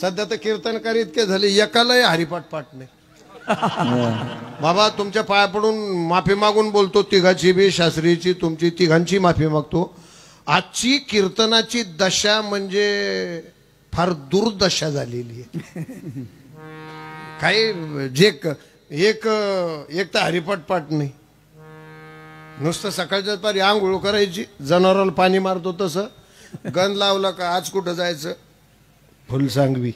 सध्या तर कीर्तनकारी इतके झाले एकालाही हरिपाठ पाठ नाही. बाबा तुमच्या पाया पडून माफी मागून बोलतो, तिघाची बी, शास्त्रीची, तुमची तिघांची माफी मागतो. आजची कीर्तनाची दशा म्हणजे फार दुर्दशा झालेली आहे. काही जे एक तर हरिपाठ पाठ नाही, नुसतं सकाळच्या पारी आंघोळ करायची, जनावराला पाणी मारतो तसं, गंध लावला का आज कुठं जायचं, फुल सांगवी,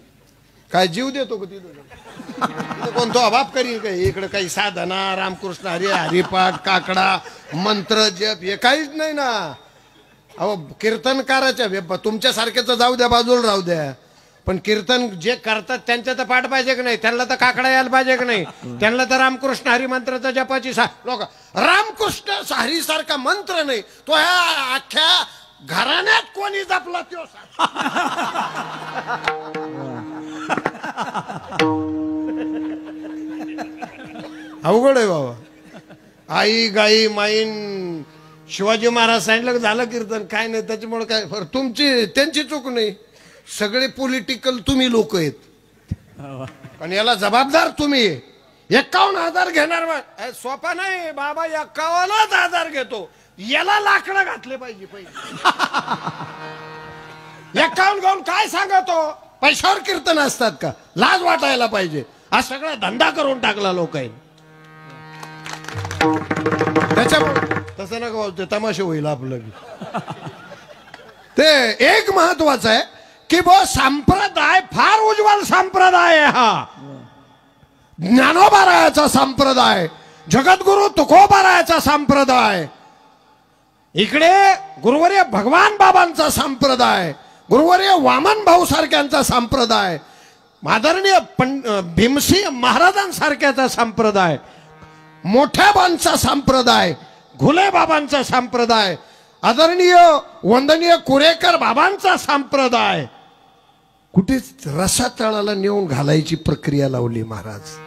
काय जीव देतो का तिथं कोणतो अभाव करी काय, इकडे काही साधना, रामकृष्ण हरी, हरिपाठ, काकडा, मंत्र, जप हे काहीच नाही ना. अहो कीर्तनकाराच्या तुमच्यासारख्याचं जाऊ द्या, बाजूला राहू द्या, पण कीर्तन जे करतात त्यांच्या तर पाठ पाहिजे की नाही, त्यांना तर काकडा यायला पाहिजे की नाही, त्यांना तर रामकृष्ण हरी मंत्राचा जपाची लोक रामकृष्ण हरी सारखा मंत्र नाही तो ह्या अख्ख्या घराण्यात कोणी जपला तो अवघड आहे बाबा. आई गाई माईन शिवाजी महाराज सांगितलं झालं कीर्तन, काय नाही त्याच्यामुळे काय फरक. तुमची त्यांची चूक नाही, सगळे पॉलिटिकल तुम्ही लोक आहेत आणि याला जबाबदार तुम्ही. 51,000 घेणार सोपा नाही बाबा, 51,000 घेतो, याला लाकडं घातले पाहिजे पहिले. 51 घेऊन काय सांगतो, पैशावर कीर्तन असतात का, लाज वाटायला पाहिजे. हा सगळा धंदा करून टाकला लोकांनी. त्याच्यामुळे तसं नका बोलतो, तमाशा होईल आपलं. ते एक महत्वाचं आहे की संप्रदाय फार उज्ज्वल संप्रदाय आहे हा. ज्ञानोबारायाचा संप्रदाय, जगद्गुरु तुकोबारायाचा संप्रदाय, इकडे गुरुवर्य भगवान बाबांचा संप्रदाय, गुरुवर्य वामन भाऊ सारख्यांचा संप्रदाय, आदरणीय भीमसिंह महाराजांसारख्याचा संप्रदाय, मोठ्या बांचा संप्रदाय, घुले बाबांचा संप्रदाय, आदरणीय वंदनीय कुरेकर बाबांचा संप्रदाय, कुठेच रसातळाला नेऊन घालायची प्रक्रिया लावली महाराज.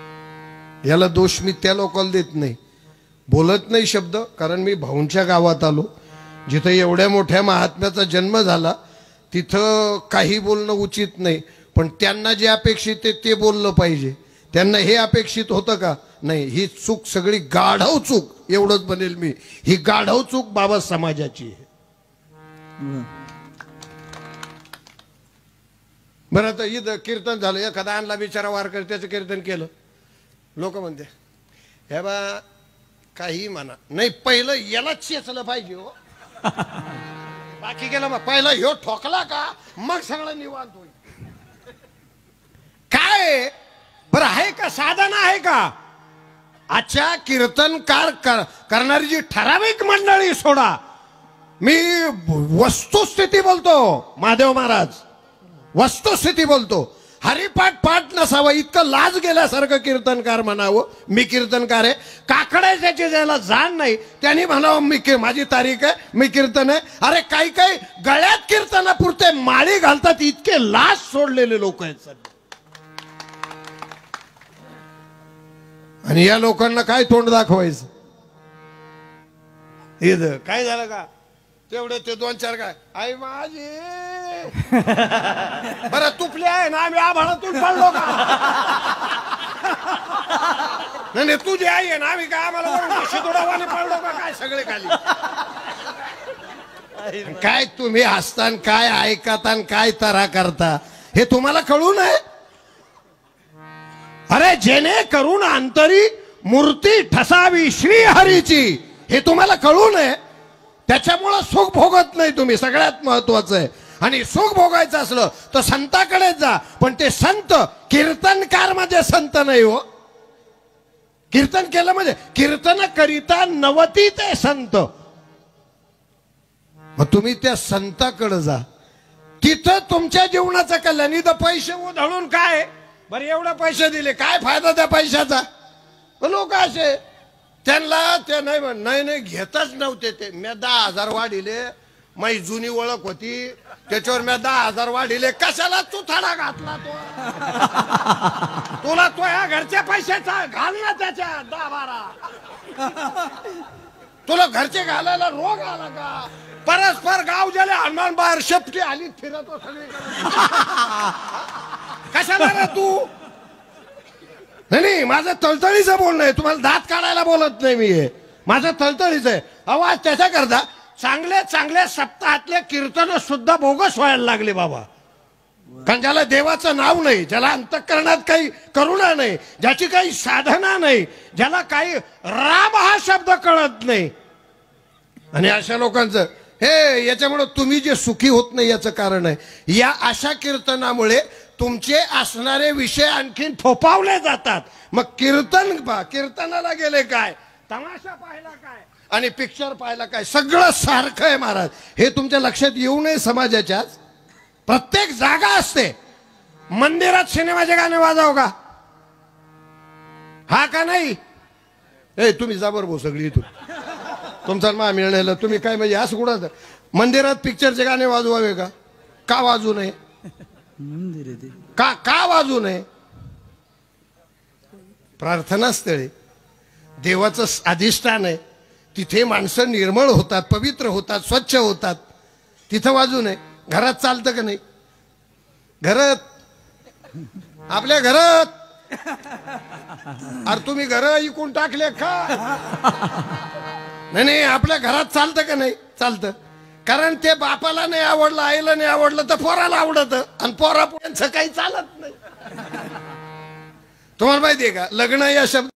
याला दोष मी त्या लोकांना देत नाही, बोलत नाही शब्द, कारण मी भाऊंच्या गावात आलो जिथं एवढ्या मोठ्या महात्म्याचा जन्म झाला, तिथं काही बोलणं उचित नाही. पण त्यांना जे अपेक्षित आहे ते बोललं पाहिजे. त्यांना हे अपेक्षित होतं का, नाही. ही चूक सगळी गाढव चूक, एवढंच बनेल मी, ही गाढव चूक बाबा समाजाची आहे. बरं आता इथं कीर्तन झालं, एखादा आणला बिचारा वारकरी, त्याचं कीर्तन केलं, लोक म्हणते हे बा काही म्हणा नाही, पहिलं याला चेचलं पाहिजे हो, बाकी गेलं मग पहिला ह्यो ठोकला का मग सगळं निवांत होईल. काय बरं आहे का, साधन आहे का? आजच्या कीर्तनकार करणारी जी ठराविक मंडळी सोडा, मी वस्तुस्थिती बोलतो, महादेव महाराज वस्तुस्थिती बोलतो. हरिपाठ पाठ नसावा इतकं लाज गेल्यासारखं कीर्तनकार म्हणावं मी कीर्तनकार आहे. काकड्याच्या ज्याला जाण नाही त्यांनी म्हणावं मी माझी तारीख आहे, मी कीर्तन आहे. अरे काही काही गळ्यात कीर्तनापुरते माळी घालतात, इतके लाज सोडलेले लोक आहेत सध्या. आणि या लोकांना काय तोंड दाखवायचं. इथं काय झालं का, तेवढे ते 2-4 काय आई माझी बरं तुपली आहे ना, आम्ही आभाळातून पडलो का, नाही तुझी आई आहे ना, आम्ही काय आम्हाला शिदोडावाने पडलो का काय सगळे खाली. काय तुम्ही हसतान, काय ऐकतान, काय तरा करता हे तुम्हाला कळू नये. अरे जेणे करून अंतरी मूर्ती ठसावी श्री हरीची, हे तुम्हाला कळू नये. त्याच्यामुळे सुख भोगत नाही तुम्ही, सगळ्यात महत्वाचं आहे. आणि सुख भोगायचं असलं तर संताकडे जा, पण ते संत कीर्तनकार म्हणजे संत नाही हो. कीर्तन केलं म्हणजे कीर्तन करिता नवती ते संत. मग तुम्ही त्या संताकडे जा, तिथं तुमच्या जीवनाचं कल्याण. इथं पैसे उधळून काय बरं, एवढे पैसे दिले काय फायदा त्या पैशाचा. लोक असे त्यांना ते नाही घेतच नव्हते. ते मी 10,000 वाढिले, माझी जुनी ओळख होती त्याच्यावर मी 10,000 वाढिले, कशाला तू थडा घातला तो, तुला तो या घरच्या पैशाचा घाल ना त्याच्या 10-12, तुला घरचे घालायला रोग आला का. परस्पर गाव गेले, हनुमान बाहेर शेपटी आली फिरत हो सगळीकडे. कशाला रे तू? नाही माझं तळतळीचं बोलणं आहे, तुम्हाला दात काढायला बोलत नाही मी. हे माझं तळतळीचं आहे. आवाज त्याच्या करता चांगले चांगले सप्ताहातले कीर्तन सुद्धा बोगस व्हायला लागले बाबा. कारण ज्याला देवाचं नाव नाही, ज्याला अंतःकरणात काही करुणा नाही, ज्याची काही साधना नाही, ज्याला काही राम हा शब्द कळत नाही, आणि अशा लोकांचं हे याच्यामुळे तुम्ही जे सुखी होत नाही याचं कारण आहे. या अशा कीर्तनामुळे तुमचे असणारे विषय आणखीन फोपावले जातात. मग कीर्तनाला गेले काय, तमाशा पाहिला काय आणि पिक्चर पाहिला काय, सगळं सारखं आहे महाराज. हे तुमच्या लक्षात येऊ नये. समाजाच्याच प्रत्येक जागा असते. मंदिरात सिनेमाचे गाणे वाजव का? हा का नाही? ए तुम्ही जा बरोबर सगळी इथून तुमचा मा मिळण्याला तुम्ही काय म्हणजे असं कुठं मंदिरात पिक्चरचे गाणे वाजवावे का? का वाजू नये? का वाजू नये? प्रार्थनास्थळे देवाचं अधिष्ठान आहे, तिथे माणसं निर्मळ होतात, पवित्र होतात, स्वच्छ होतात. तिथं वाजू नये? घरात चालतं का नाही? घरात आपल्या घरात अरे तुम्ही घर इकून टाकले का? नाही आपल्या घरात चालतं का नाही? चालतं. कारण ते बापाला नाही आवडलं, आईला नाही आवडलं तर पोराला आवडतं, आणि पोरापुढे काही चालत नाही. तुम्हाला माहितीये का लग्न या शब्द